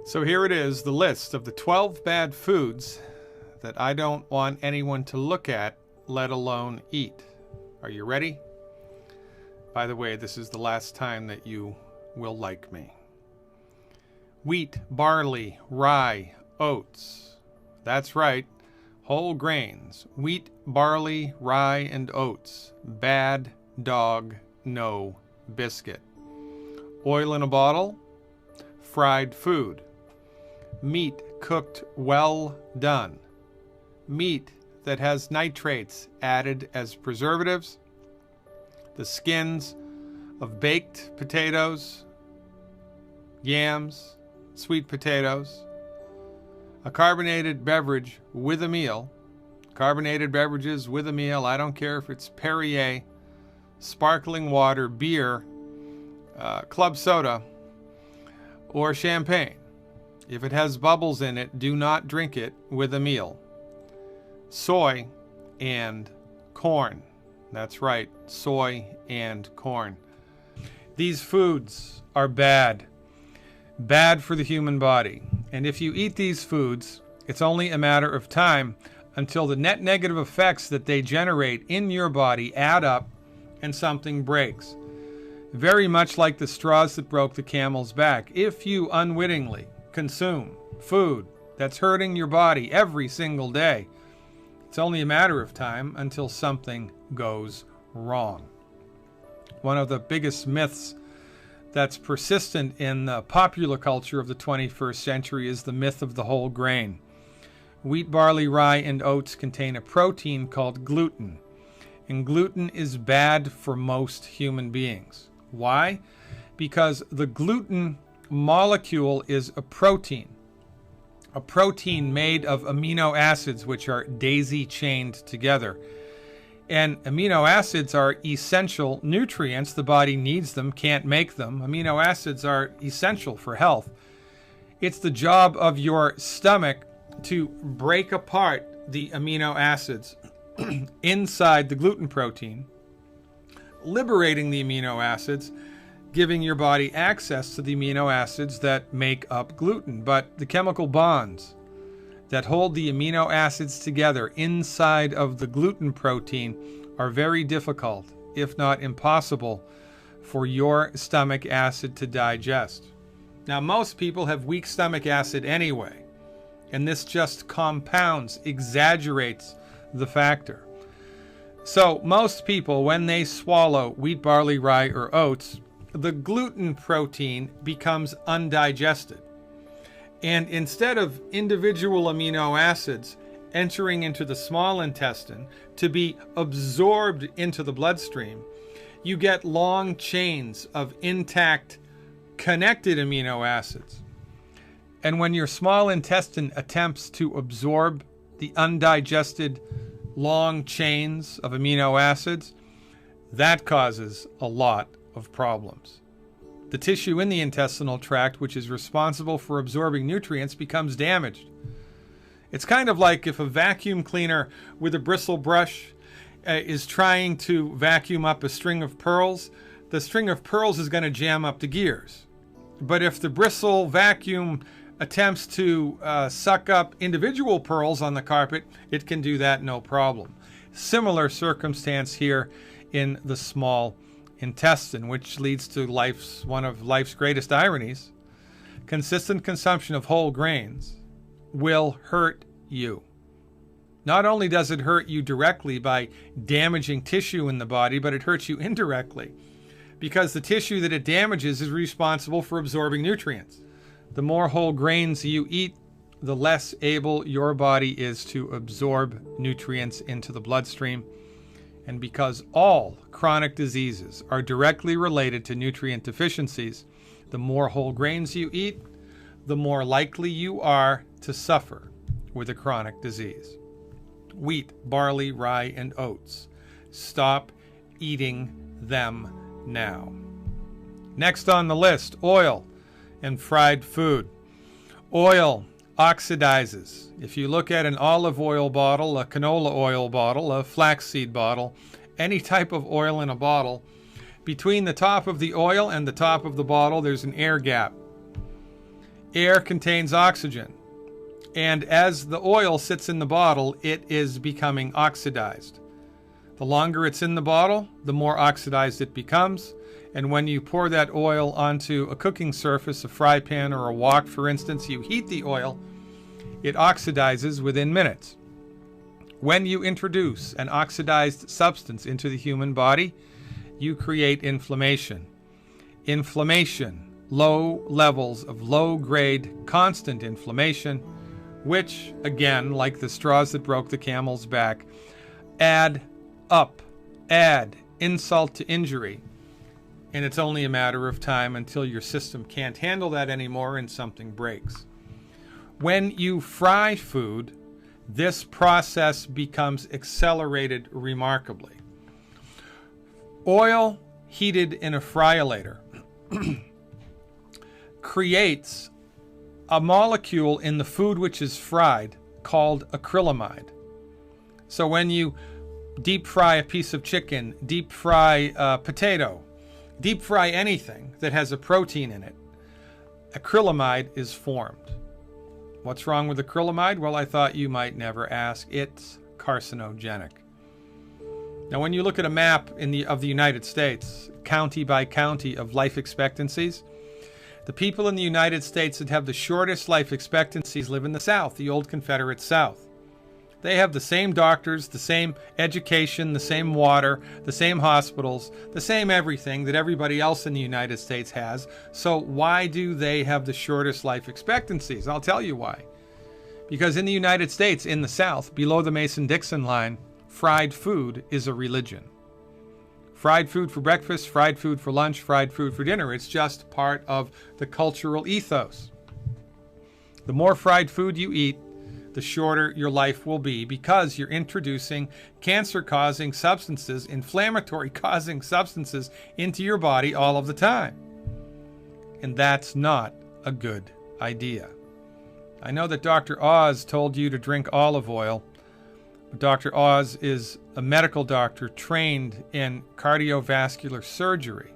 So here it is, the list of the 12 bad foods that I don't want anyone to look at, let alone eat. Are you ready? By the way, this is the last time that you will like me. Wheat, barley, rye, oats. That's right, whole grains. Wheat, barley, rye, and oats. Bad dog, no biscuit. Oil in a bottle, fried food. Meat cooked well done. Meat that has nitrates added as preservatives. The skins of baked potatoes, yams, sweet potatoes. A carbonated beverage with a meal. Carbonated beverages with a meal, I don't care if it's Perrier, sparkling water, beer, club soda, or champagne. If it has bubbles in it, do not drink it with a meal. Soy and corn. That's right, soy and corn. These foods are bad. Bad for the human body. And if you eat these foods, it's only a matter of time until the net negative effects that they generate in your body add up and something breaks. Very much like the straws that broke the camel's back. If you unwittingly consume food that's hurting your body every single day, it's only a matter of time until something goes wrong. One of the biggest myths that's persistent in the popular culture of the 21st century is the myth of the whole grain. Wheat, barley, rye, and oats contain a protein called gluten. And gluten is bad for most human beings. Why? Because the gluten molecule is a protein made of amino acids which are daisy-chained together. And amino acids are essential nutrients. The body needs them, can't make them. Amino acids are essential for health. It's the job of your stomach to break apart the amino acids inside the gluten protein, liberating the amino acids, giving your body access to the amino acids that make up gluten. But the chemical bonds that hold the amino acids together inside of the gluten protein are very difficult, if not impossible, for your stomach acid to digest. Now, most people have weak stomach acid anyway, and this just compounds, exaggerates the factor. So most people, when they swallow wheat, barley, rye, or oats, the gluten protein becomes undigested. And instead of individual amino acids entering into the small intestine to be absorbed into the bloodstream, you get long chains of intact, connected amino acids. And when your small intestine attempts to absorb the undigested long chains of amino acids, that causes a lot of problems. The tissue in the intestinal tract, which is responsible for absorbing nutrients, becomes damaged. It's kind of like if a vacuum cleaner with a bristle brush is trying to vacuum up a string of pearls. The string of pearls is going to jam up the gears. But if the bristle vacuum attempts to suck up individual pearls on the carpet, it can do that no problem. Similar circumstance here in the small intestine, which leads to one of life's greatest ironies. Consistent consumption of whole grains will hurt you. Not only does it hurt you directly by damaging tissue in the body, but it hurts you indirectly because the tissue that it damages is responsible for absorbing nutrients. The more whole grains you eat, the less able your body is to absorb nutrients into the bloodstream. And because all chronic diseases are directly related to nutrient deficiencies, the more whole grains you eat, the more likely you are to suffer with a chronic disease. Wheat, barley, rye, and oats. Stop eating them now. Next on the list, oil and fried food. Oil oxidizes. If you look at an olive oil bottle, a canola oil bottle, a flaxseed bottle, any type of oil in a bottle, between the top of the oil and the top of the bottle, there's an air gap. Air contains oxygen. And as the oil sits in the bottle, it is becoming oxidized. The longer it's in the bottle, the more oxidized it becomes. And when you pour that oil onto a cooking surface, a fry pan or a wok, for instance, you heat the oil, it oxidizes within minutes. When you introduce an oxidized substance into the human body, you create inflammation. Inflammation, low levels of low-grade, constant inflammation, which, again, like the straws that broke the camel's back, add insult to injury. And it's only a matter of time until your system can't handle that anymore and something breaks. When you fry food, this process becomes accelerated remarkably. Oil heated in a fryolator creates a molecule in the food which is fried called acrylamide. So when you deep fry a piece of chicken, deep fry a potato, deep fry anything that has a protein in it, acrylamide is formed. What's wrong with acrylamide? Well, I thought you might never ask. It's carcinogenic. Now, when you look at a map of the United States, county by county of life expectancies, the people in the United States that have the shortest life expectancies live in the South, the old Confederate South. They have the same doctors, the same education, the same water, the same hospitals, the same everything that everybody else in the United States has. So why do they have the shortest life expectancies? I'll tell you why. Because in the United States, in the South, below the Mason-Dixon line, fried food is a religion. Fried food for breakfast, fried food for lunch, fried food for dinner. It's just part of the cultural ethos. The more fried food you eat, the shorter your life will be, because you're introducing cancer-causing substances, inflammatory-causing substances into your body all of the time. And that's not a good idea. I know that Dr. Oz told you to drink olive oil, but Dr. Oz is a medical doctor trained in cardiovascular surgery.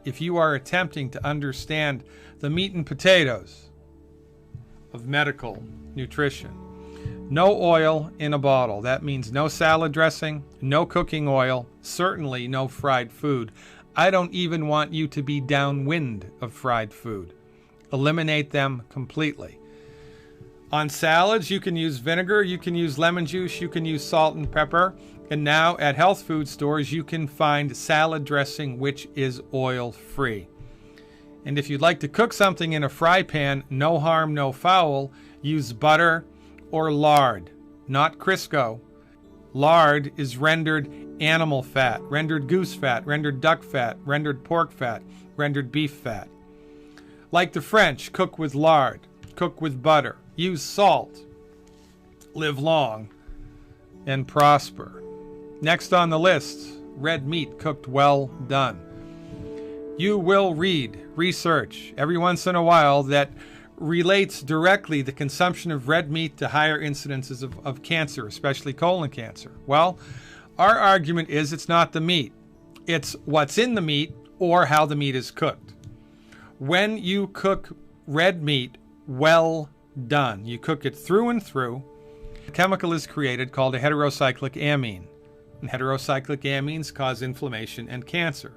If you are attempting to understand the meat and potatoes of medical nutrition, no oil in a bottle. That means no salad dressing, no cooking oil, certainly no fried food. I don't even want you to be downwind of fried food. Eliminate them completely. On salads, you can use vinegar, you can use lemon juice, you can use salt and pepper. And now at health food stores, you can find salad dressing which is oil-free. And if you'd like to cook something in a fry pan, no harm, no foul, use butter or lard, not Crisco. Lard is rendered animal fat, rendered goose fat, rendered duck fat, rendered pork fat, rendered beef fat. Like the French, cook with lard, cook with butter, use salt, live long, and prosper. Next on the list, red meat cooked well done. You will read research every once in a while that relates directly the consumption of red meat to higher incidences of cancer, especially colon cancer. Well, our argument is it's not the meat. It's what's in the meat or how the meat is cooked. When you cook red meat well done, you cook it through and through, a chemical is created called a heterocyclic amine. And heterocyclic amines cause inflammation and cancer.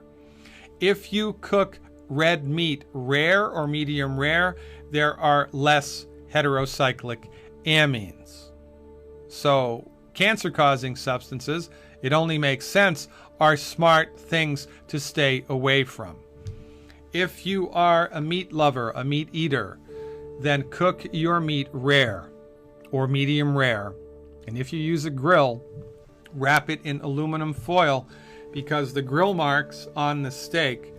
If you cook red meat rare or medium rare, there are less heterocyclic amines. So cancer-causing substances, it only makes sense, are smart things to stay away from. If you are a meat lover, a meat eater, then cook your meat rare or medium rare. And if you use a grill, wrap it in aluminum foil, because the grill marks on the steak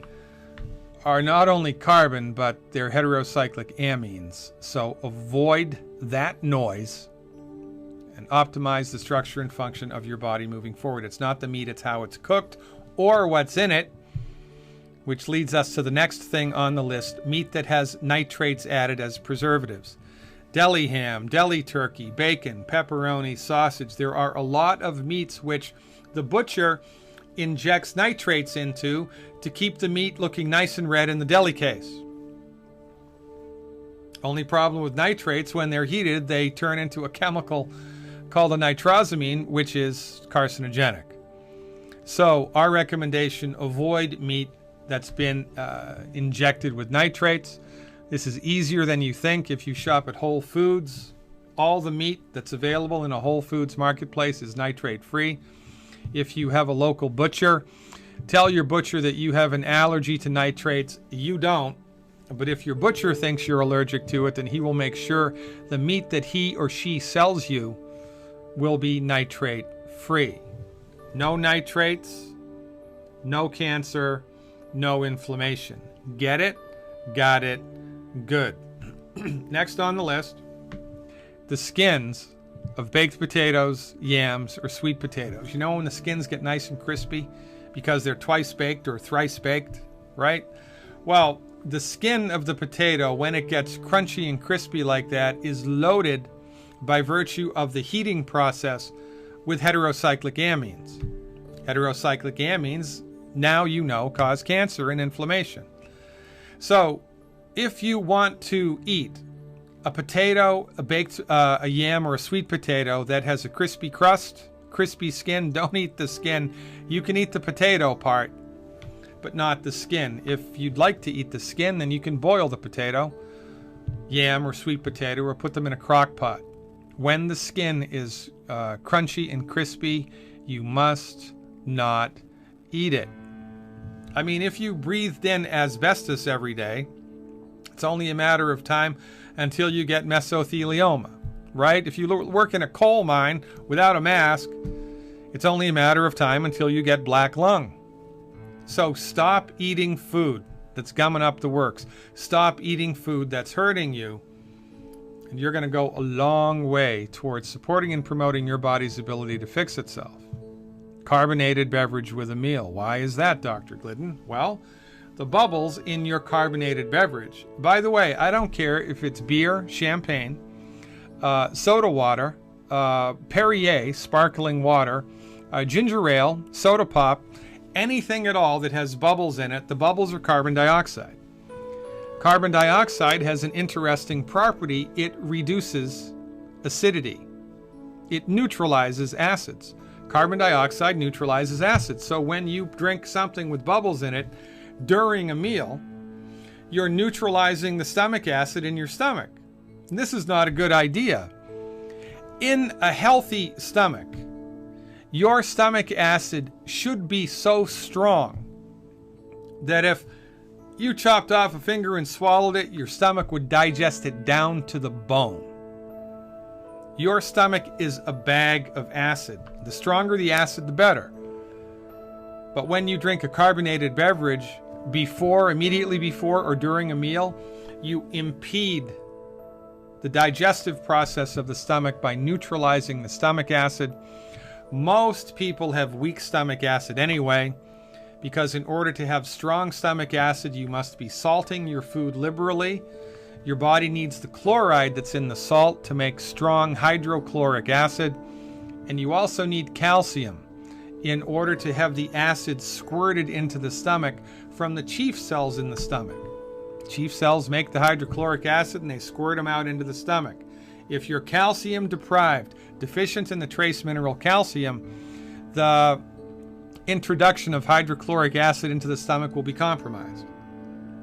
are not only carbon, but they're heterocyclic amines. So avoid that noise and optimize the structure and function of your body moving forward. It's not the meat, it's how it's cooked or what's in it, which leads us to the next thing on the list, meat that has nitrates added as preservatives. Deli ham, deli turkey, bacon, pepperoni, sausage. There are a lot of meats which the butcher injects nitrates into to keep the meat looking nice and red in the deli case. Only problem with nitrates, when they're heated, they turn into a chemical called a nitrosamine, which is carcinogenic. So our recommendation, avoid meat that's been injected with nitrates. This is easier than you think. If you shop at Whole Foods, all the meat that's available in a Whole Foods marketplace is nitrate free. If you have a local butcher, tell your butcher that you have an allergy to nitrates. You don't. But if your butcher thinks you're allergic to it, then he will make sure the meat that he or she sells you will be nitrate free. No nitrates, no cancer, no inflammation. Get it? Got it? Good. Next on the list, the skins of baked potatoes, yams, or sweet potatoes. You know when the skins get nice and crispy because they're twice baked or thrice baked, right? Well, the skin of the potato, when it gets crunchy and crispy like that, is loaded by virtue of the heating process with heterocyclic amines. Heterocyclic amines, now you know, cause cancer and inflammation. So if you want to eat a potato, a yam, or a sweet potato that has a crispy crust, crispy skin, don't eat the skin. You can eat the potato part, but not the skin. If you'd like to eat the skin, then you can boil the potato, yam, or sweet potato, or put them in a crock pot. When the skin is crunchy and crispy, you must not eat it. I mean, if you breathed in asbestos every day, it's only a matter of time until you get mesothelioma, right? If you work in a coal mine without a mask, it's only a matter of time until you get black lung. So stop eating food that's gumming up the works. Stop eating food that's hurting you. And you're going to go a long way towards supporting and promoting your body's ability to fix itself. Carbonated beverage with a meal. Why is that, Dr. Glidden? Well, the bubbles in your carbonated beverage. By the way, I don't care if it's beer, champagne, soda water, Perrier, sparkling water, ginger ale, soda pop, anything at all that has bubbles in it. The bubbles are carbon dioxide. Carbon dioxide has an interesting property. It reduces acidity. It neutralizes acids. Carbon dioxide neutralizes acids. So when you drink something with bubbles in it during a meal, you're neutralizing the stomach acid in your stomach. And this is not a good idea. In a healthy stomach, your stomach acid should be so strong that if you chopped off a finger and swallowed it, your stomach would digest it down to the bone. Your stomach is a bag of acid. The stronger the acid, the better. But when you drink a carbonated beverage immediately before or during a meal, you impede the digestive process of the stomach by neutralizing the stomach acid. Most people have weak stomach acid anyway, because in order to have strong stomach acid, you must be salting your food liberally. Your body needs the chloride that's in the salt to make strong hydrochloric acid. And you also need calcium in order to have the acid squirted into the stomach from the chief cells in the stomach. Chief cells make the hydrochloric acid and they squirt them out into the stomach. If you're calcium deprived, deficient in the trace mineral calcium, the introduction of hydrochloric acid into the stomach will be compromised.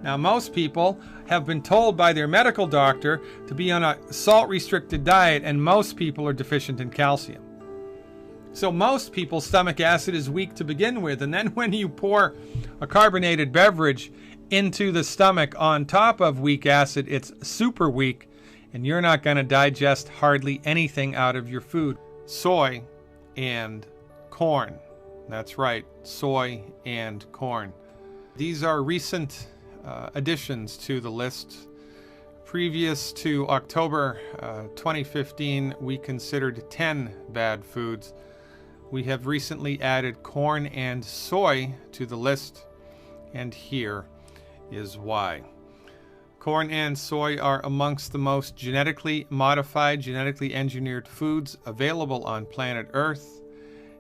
Now, most people have been told by their medical doctor to be on a salt-restricted diet, and most people are deficient in calcium. So most people's stomach acid is weak to begin with, and then when you pour a carbonated beverage into the stomach on top of weak acid, it's super weak, and you're not going to digest hardly anything out of your food. Soy and corn. That's right, soy and corn. These are recent additions to the list. Previous to October 2015, we considered 10 bad foods. We have recently added corn and soy to the list, and here is why. Corn and soy are amongst the most genetically modified, genetically engineered foods available on planet Earth,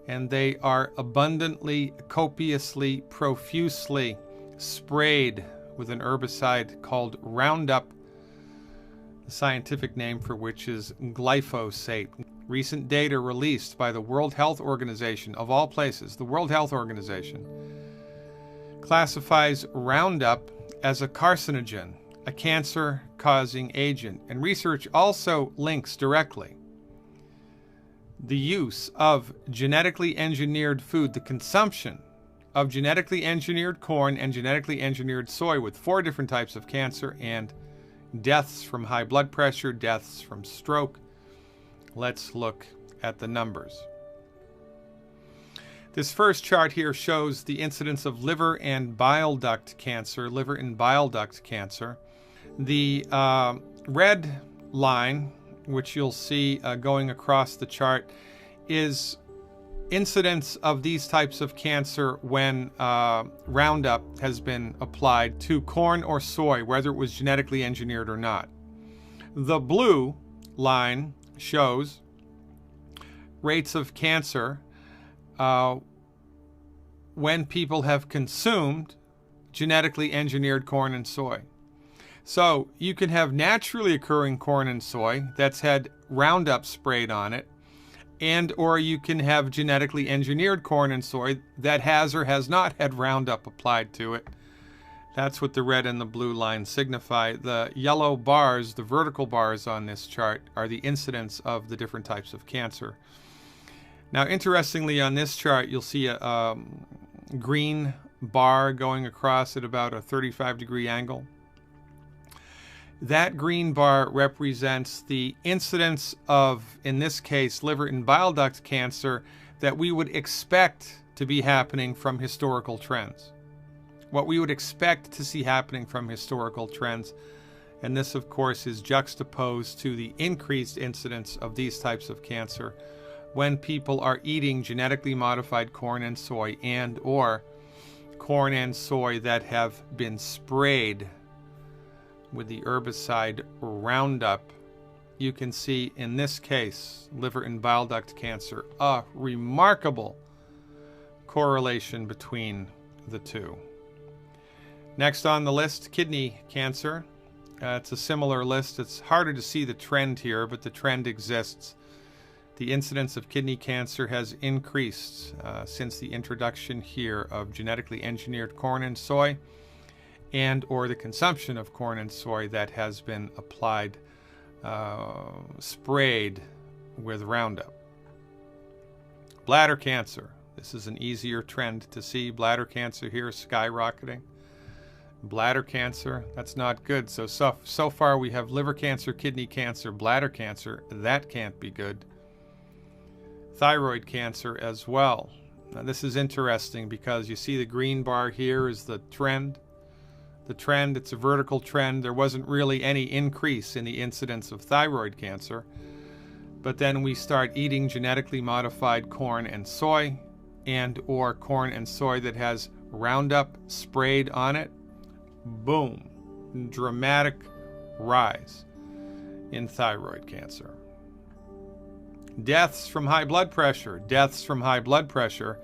and they are abundantly, copiously, profusely sprayed with an herbicide called Roundup the scientific name for which is glyphosate. Recent data released by the World Health Organization, of all places, the World Health Organization, classifies Roundup as a carcinogen, a cancer-causing agent, and research also links directly the use of genetically engineered food, the consumption of genetically engineered corn and genetically engineered soy with 4 different types of cancer and deaths from high blood pressure, deaths from stroke. Let's look at the numbers. This first chart here shows the incidence of liver and bile duct cancer, liver and bile duct cancer. The red line, which you'll see going across the chart, is incidence of these types of cancer when Roundup has been applied to corn or soy, whether it was genetically engineered or not. The blue line shows rates of cancer when people have consumed genetically engineered corn and soy. So you can have naturally occurring corn and soy that's had Roundup sprayed on it, and or you can have genetically engineered corn and soy that has or has not had Roundup applied to it. That's what the red and the blue lines signify. The yellow bars, the vertical bars on this chart, are the incidence of the different types of cancer. Now, interestingly, on this chart, you'll see a green bar going across at about a 35-degree angle. That green bar represents the incidence of, in this case, liver and bile duct cancer that we would expect to be happening from historical trends. What we would expect to see happening from historical trends. And this, of course, is juxtaposed to the increased incidence of these types of cancer when people are eating genetically modified corn and soy and or corn and soy that have been sprayed with the herbicide Roundup. You can see in this case, liver and bile duct cancer, a remarkable correlation between the two. Next on the list, kidney cancer. It's a similar list. It's harder to see the trend here, but the trend exists. The incidence of kidney cancer has increased since the introduction here of genetically engineered corn and soy, and or the consumption of corn and soy that has been applied, sprayed with Roundup. Bladder cancer. This is an easier trend to see. Bladder cancer here skyrocketing. Bladder cancer, that's not good. So far we have liver cancer, kidney cancer, bladder cancer. That can't be good. Thyroid cancer as well. Now this is interesting because you see the green bar here is the trend. The trend, it's a vertical trend. There wasn't really any increase in the incidence of thyroid cancer. But then we start eating genetically modified corn and soy, and or corn and soy that has Roundup sprayed on it. Boom. Dramatic rise in thyroid cancer. Deaths from high blood pressure. Deaths from high blood pressure.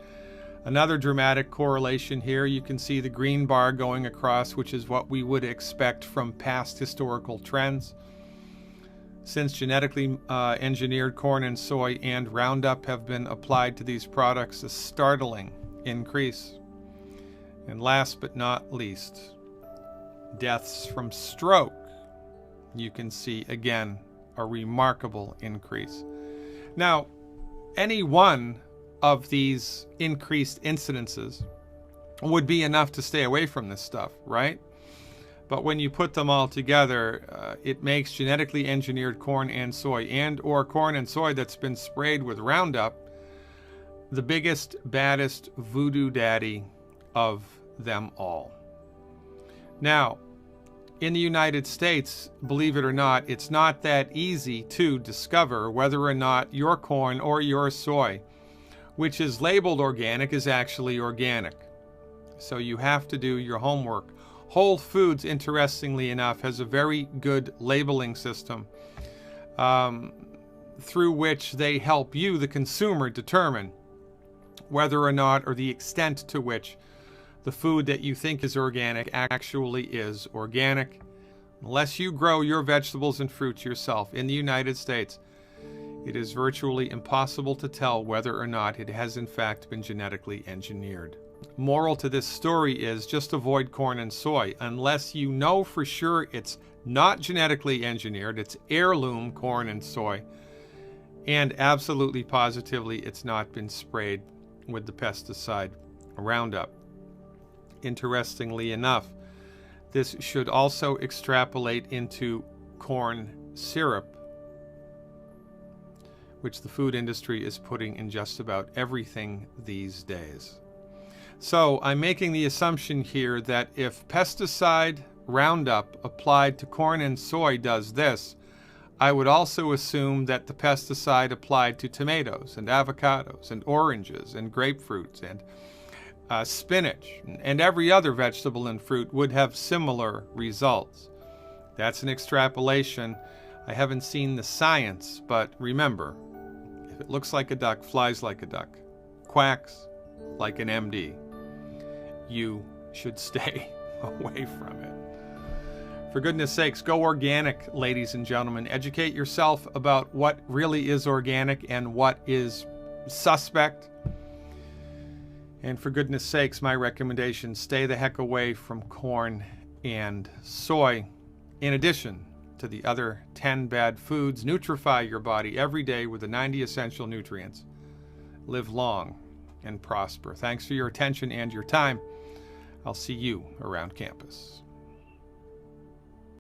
Another dramatic correlation here. You can see the green bar going across, which is what we would expect from past historical trends. Since genetically engineered corn and soy and Roundup have been applied to these products, a startling increase. And last but not least, deaths from stroke. You can see, again, a remarkable increase. Now, any one of these increased incidences would be enough to stay away from this stuff, right? But when you put them all together, it makes genetically engineered corn and soy and or corn and soy that's been sprayed with Roundup the biggest, baddest voodoo daddy of them all. Now, in the United States, believe it or not, it's not that easy to discover whether or not your corn or your soy, which is labeled organic, is actually organic. So you have to do your homework. Whole Foods, interestingly enough, has a very good labeling system through which they help you, the consumer, determine whether or not, or the extent to which the food that you think is organic actually is organic. Unless you grow your vegetables and fruits yourself in the United States, it is virtually impossible to tell whether or not it has in fact been genetically engineered. Moral to this story is just avoid corn and soy unless you know for sure it's not genetically engineered, it's heirloom corn and soy, and absolutely positively it's not been sprayed with the pesticide Roundup. Interestingly enough, this should also extrapolate into corn syrup, which the food industry is putting in just about everything these days. So I'm making the assumption here that if pesticide Roundup applied to corn and soy does this, I would also assume that the pesticide applied to tomatoes and avocados and oranges and grapefruits and spinach and every other vegetable and fruit would have similar results. That's an extrapolation. I haven't seen the science, but remember, if it looks like a duck, flies like a duck, quacks like an MD, you should stay away from it. For goodness sakes, go organic, ladies and gentlemen. Educate yourself about what really is organic and what is suspect. And for goodness sakes, my recommendation, stay the heck away from corn and soy. In addition to the other 10 bad foods, nutrify your body every day with the 90 essential nutrients. Live long and prosper. Thanks for your attention and your time. I'll see you around campus.